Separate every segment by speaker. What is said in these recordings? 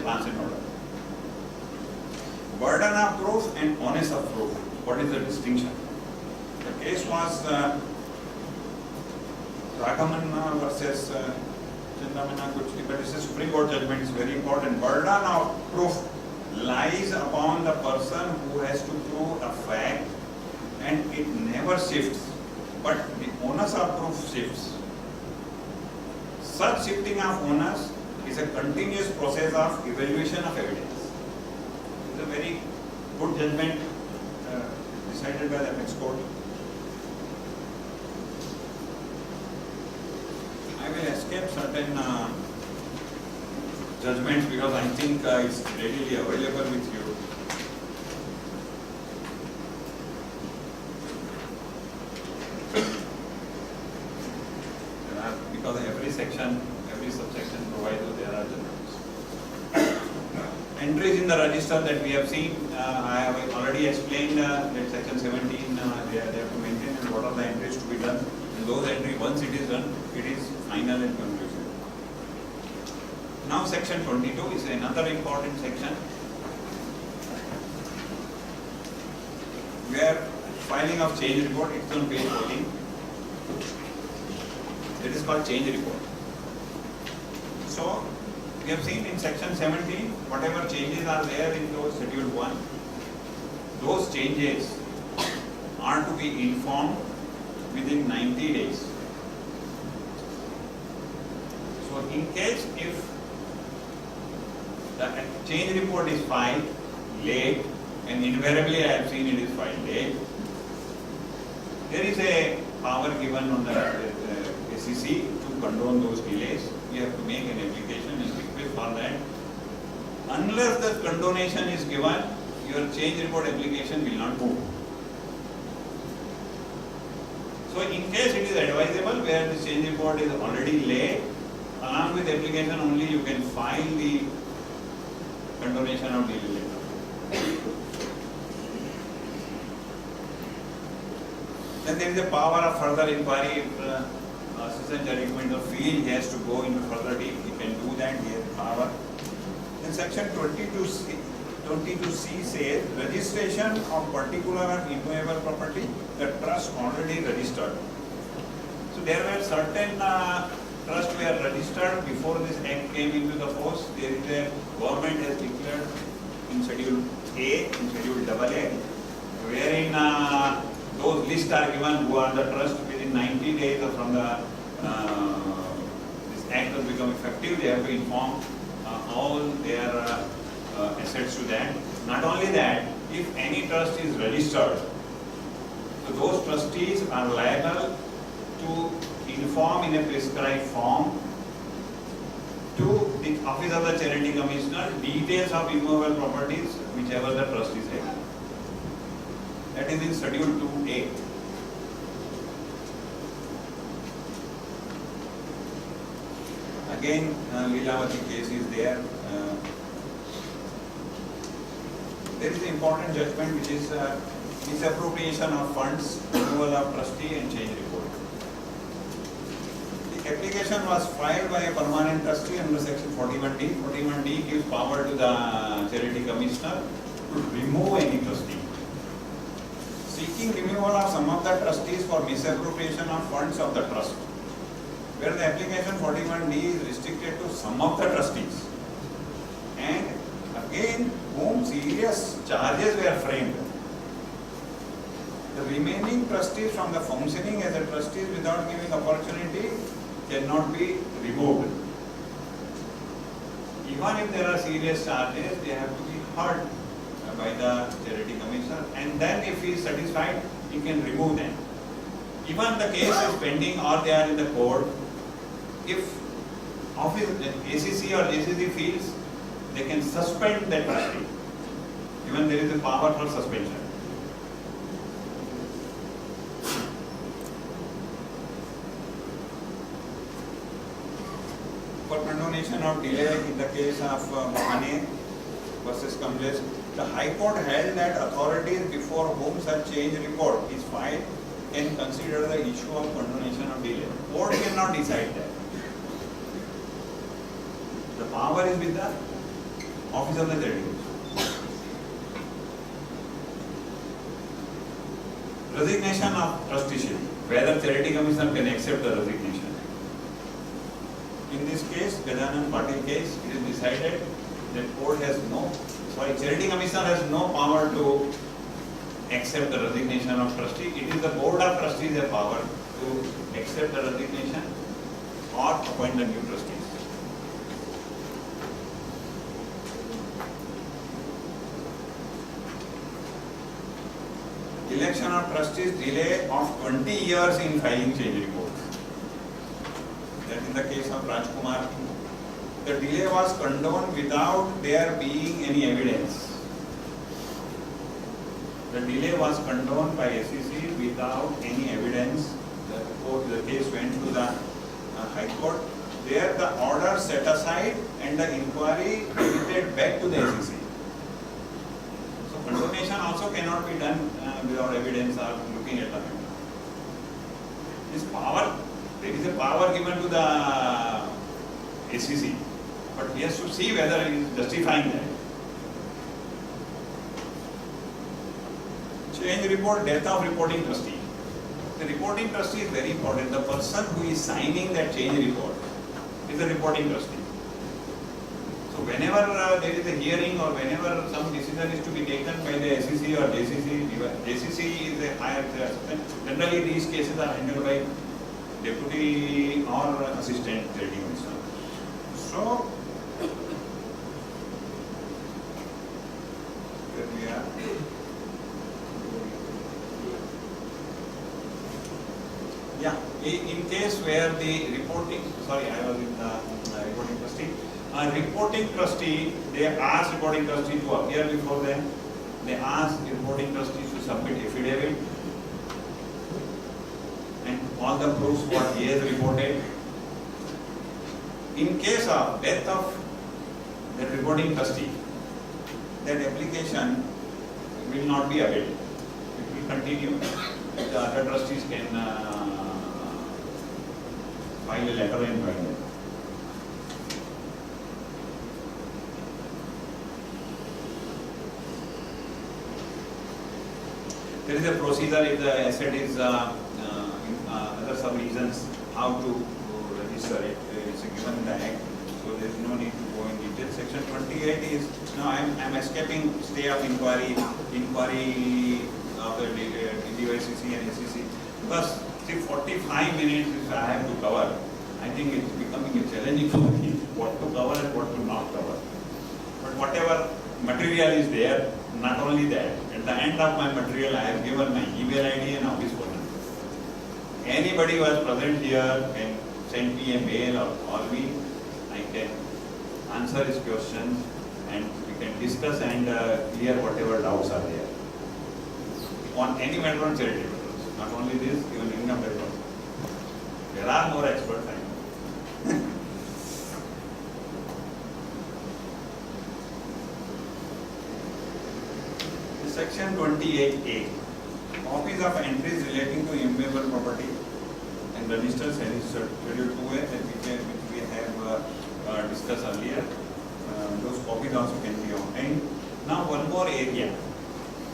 Speaker 1: advance in order. Burden of proof and onus of proof. What is the distinction? The case was Ragaman versus Chandamana Kuchli, but this is Supreme Court judgment is very important. Burden of proof lies upon the person who has to prove a fact, and it never shifts, but the onus of proof shifts. Such shifting of onus is a continuous process of evaluation of evidence. It's a very good judgment decided by the apex court. I will escape certain judgments because I think it's readily available with you. Because every section, every subsection provides there are judgments. Entries in the register that we have seen, I have already explained that section 17 they have to maintain and what are the entries to be done. And those entries, once it is done, it is final and conclusive. Now section 22 is another important section where filing of change report, it's on page 14. It is called change report. So we have seen in section 17, whatever changes are there in those schedule 1, those changes are to be informed within 90 days. So in case if the change report is filed late, and invariably I have seen it is filed late, there is a power given on the SEC to condone those delays. We have to make an application and request for that. Unless the condonation is given, your change report application will not move. So in case it is advisable where the change report is already late, along with application only you can file the condonation of delay letter. Then there is a power of further inquiry. If assistant judge recommends or feel he has to go into further deep, he can do that. He has power. Then section 22C says registration of particular and immovable property, the trust already registered. So there were certain trusts were registered before this act came into the force. There is a government has declared in schedule A, in schedule AA, wherein those lists are given who are the trust within 90 days from the this act has become effective. They have to inform all their assets to that. Not only that, if any trust is registered, so those trustees are liable to inform in a prescribed form to the Office of the Charity Commissioner details of immovable properties whichever the trust is having. That is in schedule 2A. Again, Leelavati case is there. There is an important judgment which is misappropriation of funds, removal of trustee and change report. The application was filed by a permanent trustee under section 41D. 41D gives power to the Charity Commissioner to remove any trustee. Seeking removal of some of the trustees for misappropriation of funds of the trust, where the application 41D is restricted to some of the trustees, and again whom serious charges were framed. The remaining trustees from the functioning as a trustees without giving opportunity cannot be removed. Even if there are serious charges, they have to be heard by the Charity Commissioner, and then if he is satisfied, he can remove them. Even the case is pending or they are in the court, if office ACC or ACC feels, they can suspend that trustee. Even there is a power for suspension. For condonation of delay in the case of Mahane versus Kamlesh, the High Court held that authorities before whom such change report is filed can consider the issue of condonation of delay. Court cannot decide that. The power is with the Office of the Charity Commission. Resignation of trusteeship, whether Charity Commissioner can accept the resignation. In this case, Gajanan Patil case, it is decided that Charity Commissioner has no power to accept the resignation of trustee. It is the Board of Trustees have power to accept the resignation or appoint the new trustees. Election of trustees, delay of 20 years in filing change report. That is the case of Rajkumar. The delay was condoned without there being any evidence. The delay was condoned by SEC without any evidence. The case went to the High Court. There the order set aside and the inquiry remitted back to the SEC. So condonation also cannot be done without evidence or looking at the matter. This power, there is a power given to the SEC, but he has to see whether he is justifying that. Change report, death of reporting trustee. The reporting trustee is very important. The person who is signing that change report is the reporting trustee. So whenever there is a hearing or whenever some decision is to be taken by the SEC or JCC is a higher assistant. Generally these cases are handled by deputy or assistant charity commissioner. So here we are. Yeah, in case where the reporting, sorry, I was in the reporting trustee. Reporting trustee, they ask reporting trustee to appear before them. They ask reporting trustee to submit affidavit and all the proofs what he has reported. In case of death of the reporting trustee, that application will not be available. It will continue. The other trustees can file a letter and bind it. There is a procedure if the asset is other some reasons how to register it. It's given in the Act, so there is no need to go in detail. Section 28 is now I am escaping stay of inquiry of the DYCC and SEC because see 45 minutes is I have to cover. I think it's becoming a challenging for me what to cover and what to not cover. But whatever material is there, not only that, at the end of my material I have given my email ID and office phone number. Anybody who was present here can send me a mail or call me. I can answer his questions and we can discuss and clear whatever doubts are there. On any matter on charity matters, not only this, even income tax also. There are more experts I know. Section 28A, copies of entries relating to immovable property and registers and Schedule 2A which we have discussed earlier. Those copies also can be obtained. Now one more area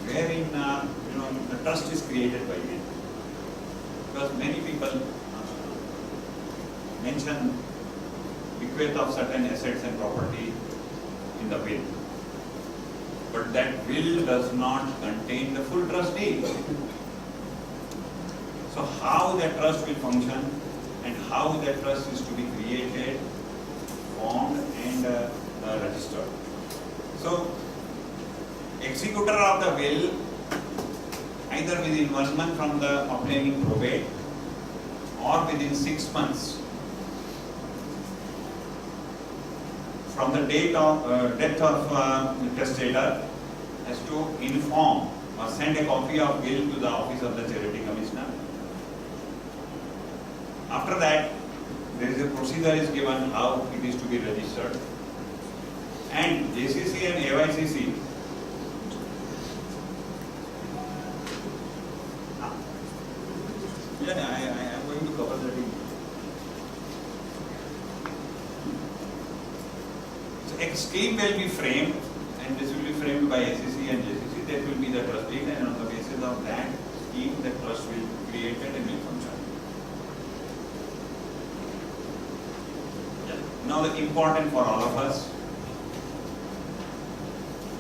Speaker 1: wherein the trust is created by will, because many people mention bequest of certain assets and property in the will. But that will does not contain the full trust deed. So how that trust will function and how that trust is to be created, formed and registered. So executor of the will either within 1 month from the obtaining probate or within 6 months from the date of death of testator has to inform or send a copy of will to the office of the charity commissioner. After that, there is a procedure is given how it is to be registered, and JCC and AYCC I am going to cover that in. So a scheme will be framed, and this will be framed by SEC and JCC. That will be the trust deed, and on the basis of that scheme, the trust will be created and will function. Now, the important for all of us,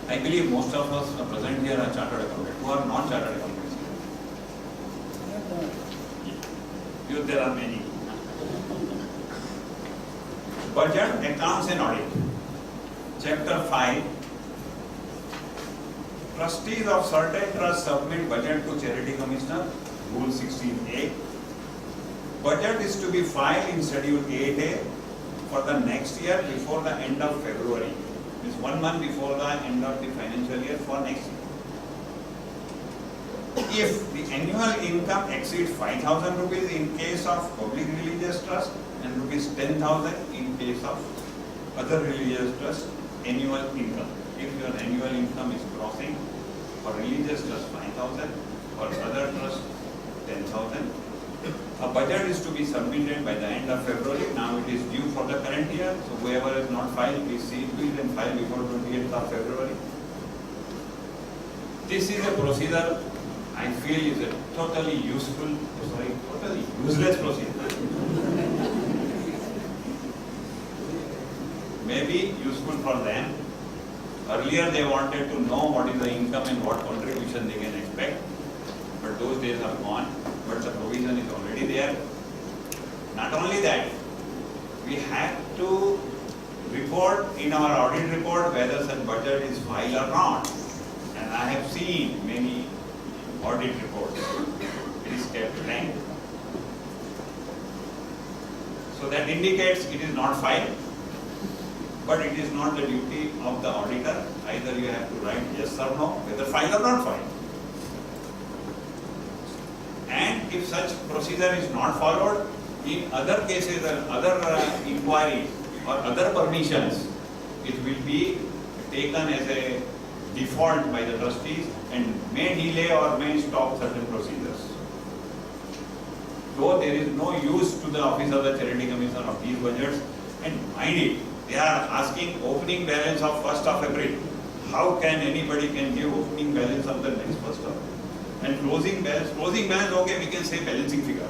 Speaker 1: I believe most of us are present here are chartered accountants. Who are not chartered accountants here? There are many. Budget, accounts and audit. Chapter 5. Trustees of certain trusts submit budget to Charity Commissioner. Rule 16A. Budget is to be filed in Schedule 8A for the next year before the end of February. It is 1 month before the end of the financial year for next year. If the annual income exceeds 5,000 rupees in case of public religious trust and rupees 10,000 in case of other religious trust annual income. If your annual income is crossing for religious trust 5,000 or other trust 10,000, a budget is to be submitted by the end of February. Now it is due for the current year. So whoever has not filed, please see to it and file before 28th of February. This is a procedure I feel is a totally totally useless procedure. Maybe useful for them. Earlier they wanted to know what is the income and what contribution they can expect. But those days are gone. But the provision is already there. Not only that, we have to report in our audit report whether such budget is filed or not. And I have seen many audit reports. It is kept blank. So that indicates it is not filed. But it is not the duty of the auditor. Either you have to write yes or no, whether filed or not filed. And if such procedure is not followed, in other cases, other inquiries or other permissions, it will be taken as a default by the trustees and may delay or may stop certain procedures. Though there is no use to the office of the Charity Commissioner of these budgets, and mind it, they are asking opening balance of 1st of April. How can anybody can give opening balance of the next 1st of April? And closing balance, okay, we can say balancing figure.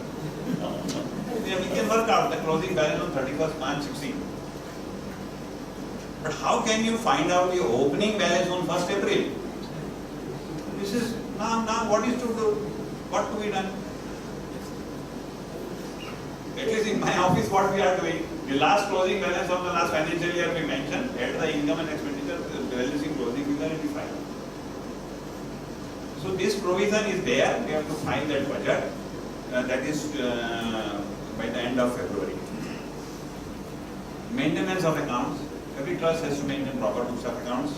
Speaker 1: We can work out the closing balance on 31st March 16. But how can you find out the opening balance on 1st April? This is, now what is to do? What to be done? At least in my office what we are doing, the last closing balance of the last financial year we mentioned, add the income and expenditure, the balancing closing figure and we file. So this provision is there, we have to file that budget, that is by the end of February. Maintenance of accounts, every trust has to maintain proper books of accounts.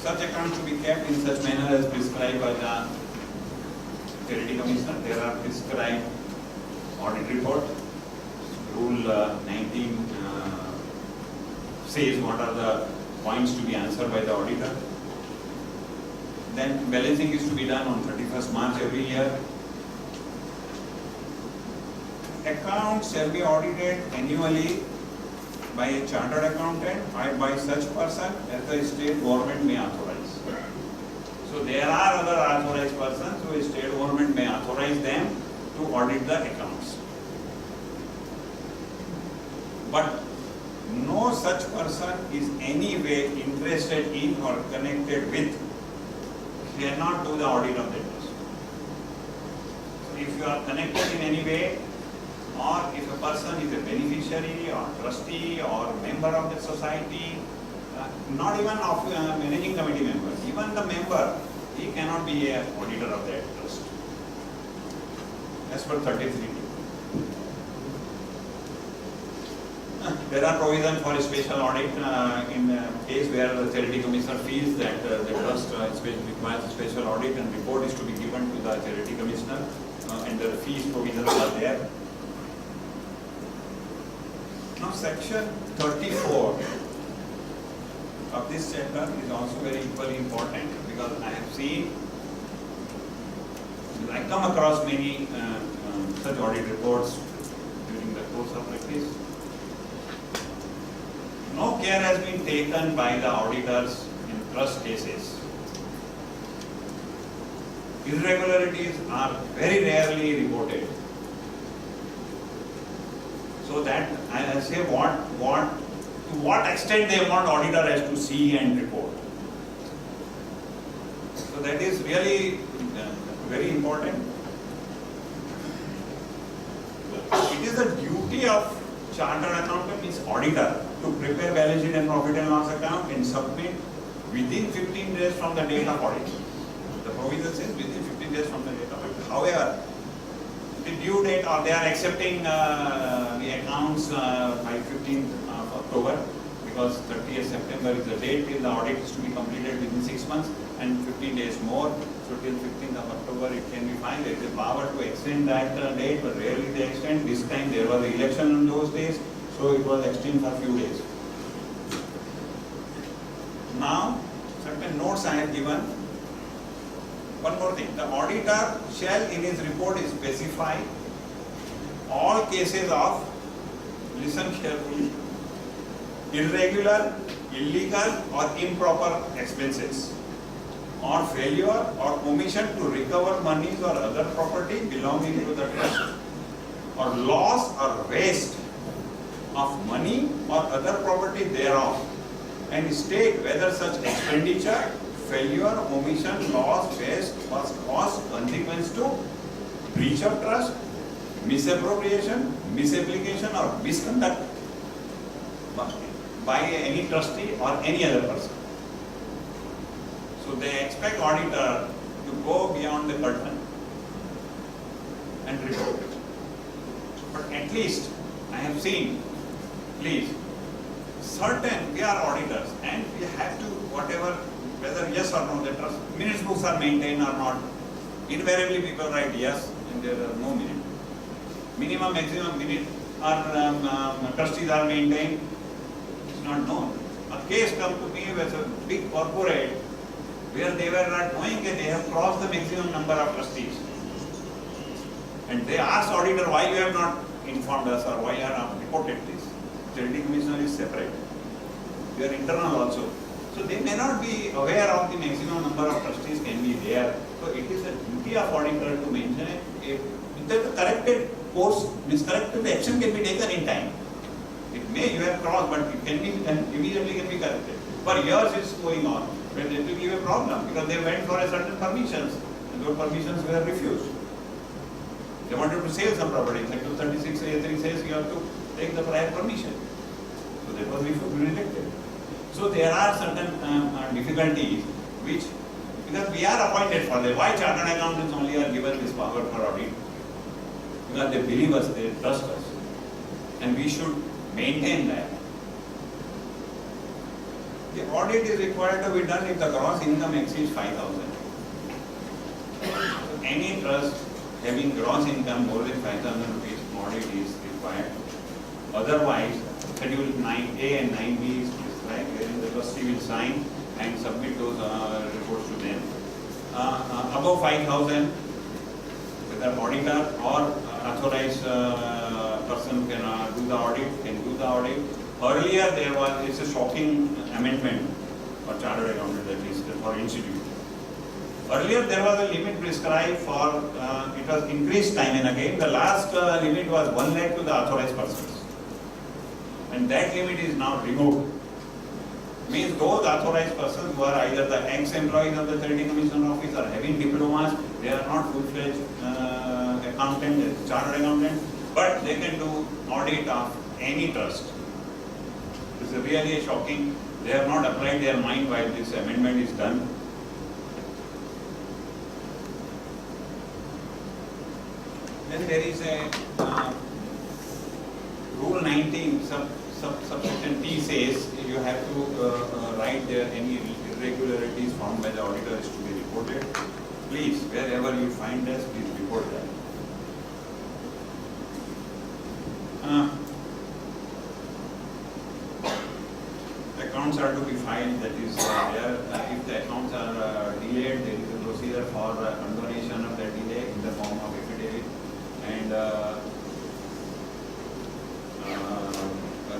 Speaker 1: Such accounts to be kept in such manner as prescribed by the Charity Commissioner. There are prescribed audit report. Rule 19 says what are the points to be answered by the auditor. Then balancing is to be done on 31st March every year. Accounts shall be audited annually by a chartered accountant or by such person as the state government may authorize. So there are other authorized persons who state government may authorize them to audit the accounts. But no such person is any way interested in or connected with cannot do the audit of the trust. So if you are connected in any way, or if a person is a beneficiary or trustee or member of the society, not even of managing committee member, even the member, he cannot be an auditor of that trust. As per 33. There are provisions for a special audit in a case where the Charity Commissioner feels that the trust requires a special audit and report is to be given to the Charity Commissioner and the fees provisions are there. Now section 34 of this chapter is also very equally important because I have seen, I come across many such audit reports during the course of practice. no care has been taken by the auditors in trust cases. Irregularities are very rarely reported. So that I say to what extent they want auditor has to see and report. So that is really very important. It is the duty of chartered accountant, means auditor, to prepare balance sheet and profit and loss account and submit within 15 days from the date of audit. The provision says within 15 days from the date of audit. However, the due date, or they are accepting the accounts by 15th of October, because 30th September is the date till the audit is to be completed within 6 months and 15 days more. So till 15th of October it can be filed. There is a power to extend that date, but rarely they extend. This time there was an election on those days, so it was extended for a few days. Now, certain notes I have given. One more thing, the auditor shall in his report specify all cases of, listen carefully, irregular, illegal or improper expenses, or failure or omission to recover monies or other property belonging to the trust, or loss or waste of money or other property thereof, and state whether such expenditure, failure, omission, loss, waste was cause consequence to breach of trust, misappropriation, misapplication or misconduct by any trustee or any other person. So they expect auditor to go beyond the curtain and report. But at least I have seen, please, certain, we are auditors and we have to, whatever, whether yes or no, the trust minutes books are maintained or not. Invariably people write yes and there are no minute. Minimum, maximum minute or trustees are maintained. It's not known. A case come to me with a big corporate where they were not knowing that they have crossed the maximum number of trustees. And they asked auditor, why you have not informed us or why you have not reported this? Charity commissioner is separate. We are internal also. So they may not be aware of the maximum number of trustees can be there. So it is a duty of auditor to mention it. If the corrected course, miscorrected action can be taken in time. It may, you have crossed, but it can be, immediately can be corrected. For years it's going on. When it will give a problem because they went for a certain permissions and those permissions were refused. They wanted to sell some property. Section 36A3 says you have to take the prior permission. So that was rejected. So there are certain difficulties which, because we are appointed for them. Why chartered accountants only are given this power for audit? Because they believe us, they trust us. And we should maintain that. The audit is required to be done if the gross income exceeds 5,000. So any trust having gross income more than 5,000 rupees, audit is required. Otherwise, Schedule 9A and 9B is prescribed, wherein the trustee will sign and submit those reports to them. Above 5,000, whether auditor or authorized person can do the audit, Earlier there was, it's a shocking amendment for chartered accountant, at least for institute. Earlier there was a limit prescribed for, it was increased time and again. The last limit was 1 lakh to the authorized persons. And that limit is now removed. Means those authorized persons who are either the ex-employees of the Charity Commission office or having diplomas, they are not full-fledged accountant, chartered accountant, but they can do audit of any trust. It's really shocking. They have not applied their mind while this amendment is done. Then there is a Rule 19, subsection T says you have to write there any irregularities found by the auditor is to be reported. Please, wherever you find this, please report that. Accounts are to be filed, that is if the accounts are delayed, there is a procedure for condonation of the delay in the form of affidavit, and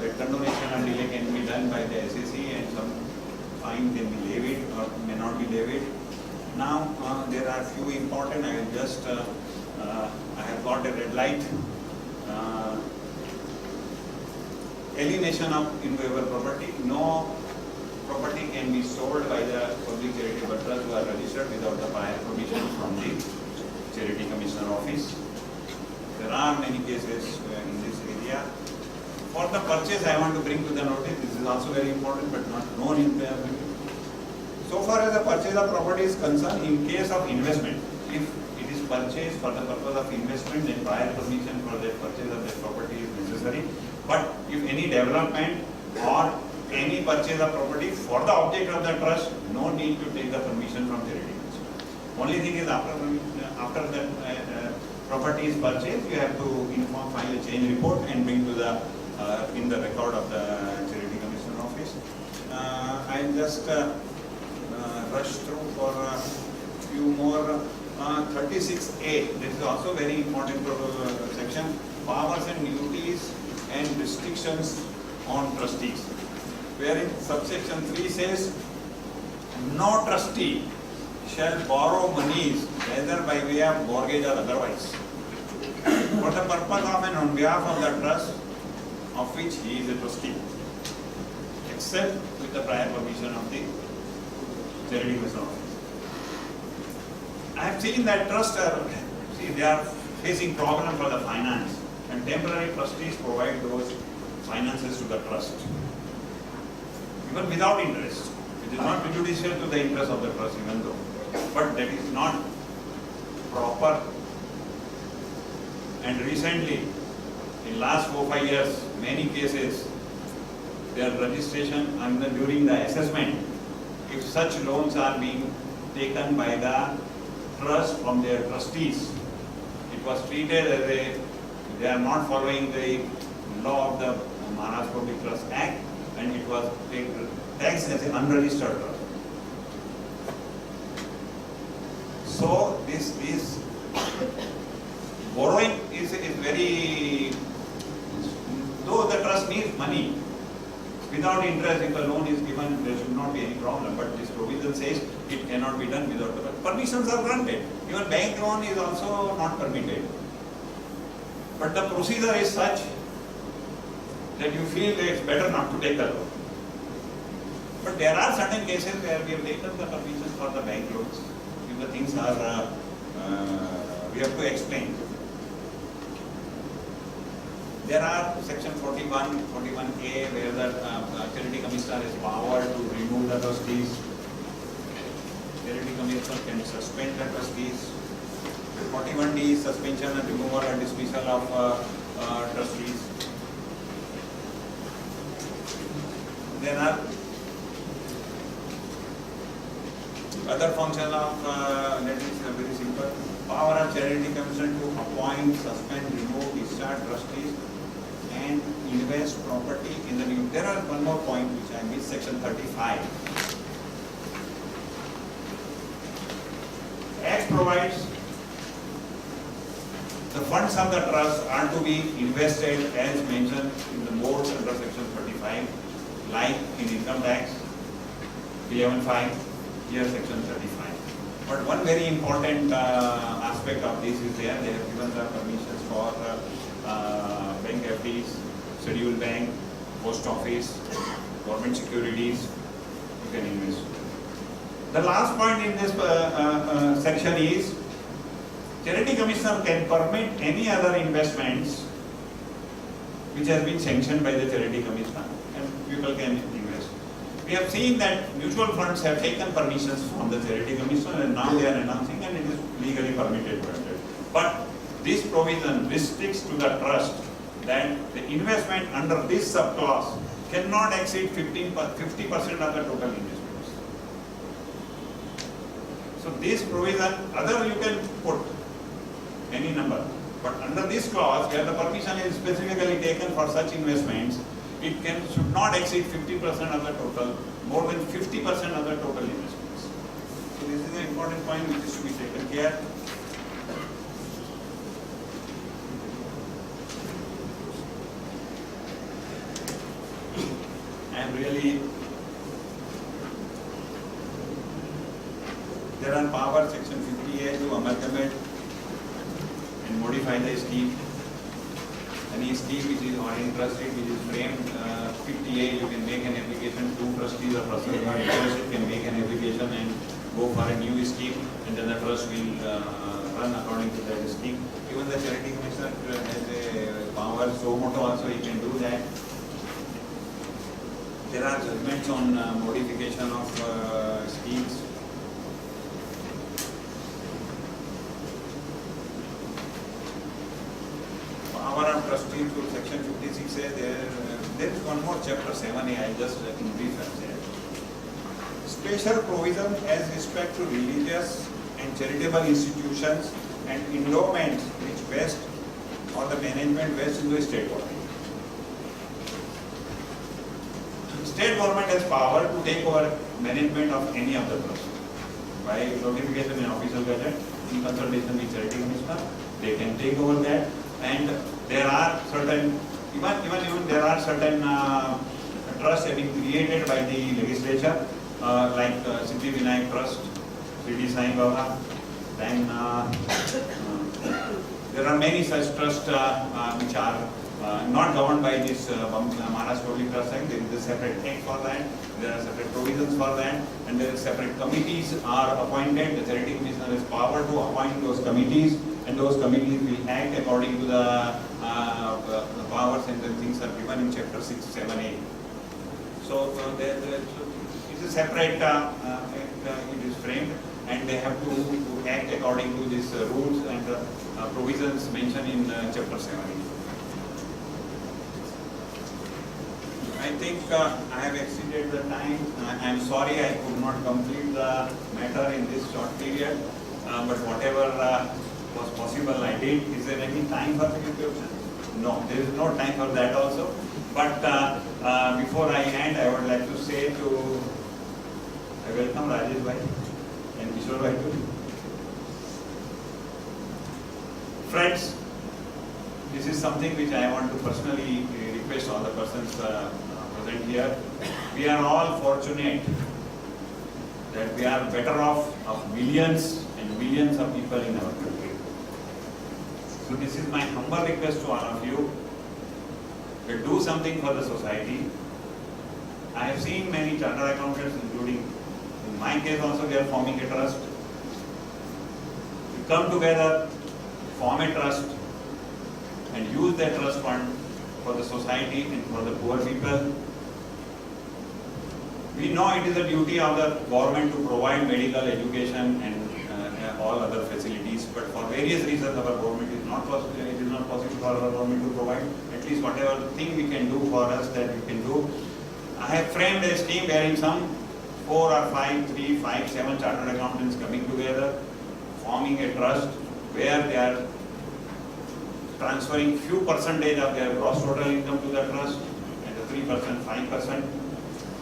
Speaker 1: the condonation and delay can be done by the SEC, and some fine can be levied or may not be levied. Now there are few important. I will just I have got a red light. Alienation of immovable property. No property can be sold by the public charitable trust who are registered without the prior permission from the Charity Commissioner Office. There are many cases in this area. For the purchase, I want to bring to the notice, this is also very important but not known in the. So far as the purchase of property is concerned, in case of investment, if it is purchased for the purpose of investment, then prior permission for the purchase of that property is necessary. But if any development or any purchase of property for the object of the trust, no need to take the permission from charity commissioner. Only thing is after the property is purchased, you have to file a change report and bring to the in the record of the Charity Commissioner Office. I'll just rush through for a few more. 36A, this is also very important section. Powers and duties and restrictions on trustees. Wherein subsection 3 says, no trustee shall borrow monies whether by way of mortgage or otherwise for the purpose of and on behalf of the trust of which he is a trustee, except with the prior permission of the Charity Commissioner Office. I have seen that trusts they are facing problem for the finance, and temporary trustees provide those finances to the trust, even without interest. It is not prejudicial to the interest of the trust, even though, but that is not proper. And recently, in last 4-5 years, many cases, their registration and during the assessment, if such loans are being taken by the trust from their trustees, it was treated as they are not following the law of the Maharashtra Public Trust Act, and it was taxed as an unregistered trust. So this is borrowing is very, though the trust needs money, without interest, if a loan is given, there should not be any problem. But this provision says it cannot be done without the permissions are granted. Even bank loan is also not permitted. But the procedure is such that you feel that it's better not to take a loan. But there are certain cases where we have taken the permission for the bank loans. If the things are, we have to explain. There are section 41A where the Charity Commissioner is power to remove the trustees. Charity Commissioner can suspend the trustees. 41D is suspension and removal and dismissal of trustees. There are other functions of, that is very simple. Power of Charity Commission to appoint, suspend, remove, discharge trustees and invest property in the new. There are one more point which I missed, section 35. Act provides the funds of the trust are to be invested as mentioned in the modes under section 35, like in income tax, 11.5, here section 35. But one very important aspect of this is there, they have given the permissions for bank FDs, scheduled bank, post office, government securities, you can invest. The last point in this section is, Charity Commissioner can permit any other investments which has been sanctioned by the Charity Commissioner and people can invest. We have seen that mutual funds have taken permissions from the Charity Commissioner and now they are announcing and it is legally permitted to enter. But this provision restricts to the trust that the investment under this subclause cannot exceed 50% of the total investments. So this provision, other you can put any number, but under this clause where the permission is specifically taken for such investments, it should not exceed 50% of the total, more than 50% of the total investments. So this is an important point which is to be taken care. really, there are powers, section 50A, to amalgamate and modify the scheme. Any scheme which is on interest rate which is framed 50A, you can make an application. Two trustees or persons who are interested can make an application and go for a new scheme, and then the trust will run according to that scheme. Even the charity commissioner has a power, so moto also he can do that. There are judgments on modification of schemes. Power of trustees to section 56A, there is one more chapter 7A, I just in brief have said. Special provision as respect to religious and charitable institutions and endowments which vest or the management vests into a state body. State government has power to take over management of any of the trusts. By notification in official gazette, in consultation with charity commissioner, they can take over that. And there are certain, even there are certain trusts have been created by the legislature, like Siddhi Vinayak Trust, Shirdi Sai Baba. Then there are many such trusts which are not governed by this Maharashtra Public Trust Act. There is a separate act for that. There are separate provisions for that, and there are separate committees are appointed. The charity commissioner has power to appoint those committees, and those committees will act according to the powers and the things are given in chapter 6, 7A. So it's a separate act, it is framed, and they have to act according to these rules and provisions mentioned in chapter 7A. I think I have exceeded the time. I am sorry I could not complete the matter in this short period, but whatever was possible I did. Is there any time for the questions? No, there is no time for that also. But before I end, I would like to say to, I welcome Rajesh Bhai and Kishore Bhai too. Friends, this is something which I want to personally request all the persons present here. We are all fortunate that we are better off of millions and millions of people in our country. So this is my humble request to all of you to do something for the society. I have seen many chartered accountants, including in my case also, they are forming a trust. We come together, form a trust, and use that trust fund for the society and for the poor people. We know it is a duty of the government to provide medical education and all other facilities, but for various reasons our government is not possible. It is not possible for our government to provide at least whatever thing we can do for us that we can do. I have framed a scheme wherein some 4 or 5, 3, 5, 7 chartered accountants coming together, forming a trust where they are transferring few percentage of their gross total income to the trust, and the 3%, 5%,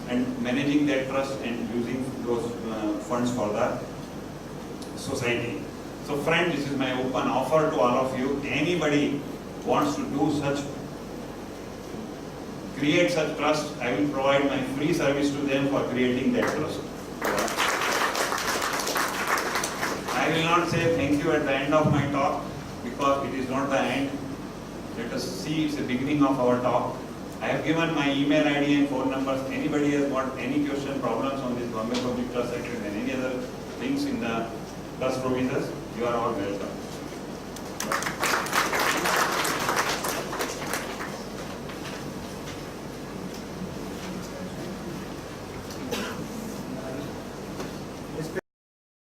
Speaker 1: and managing that trust and using those funds for the society. So friend, this is my open offer to all of you. Anybody wants to do such, create such trust, I will provide my free service to them for creating that trust. I will not say thank you at the end of my talk, because it is not the end. Let us see, it's the beginning of our talk. I have given my email ID and phone numbers. Anybody has got any question, problems on this Bombay Public Trust Act and any other things in the trust provisions, you are all welcome.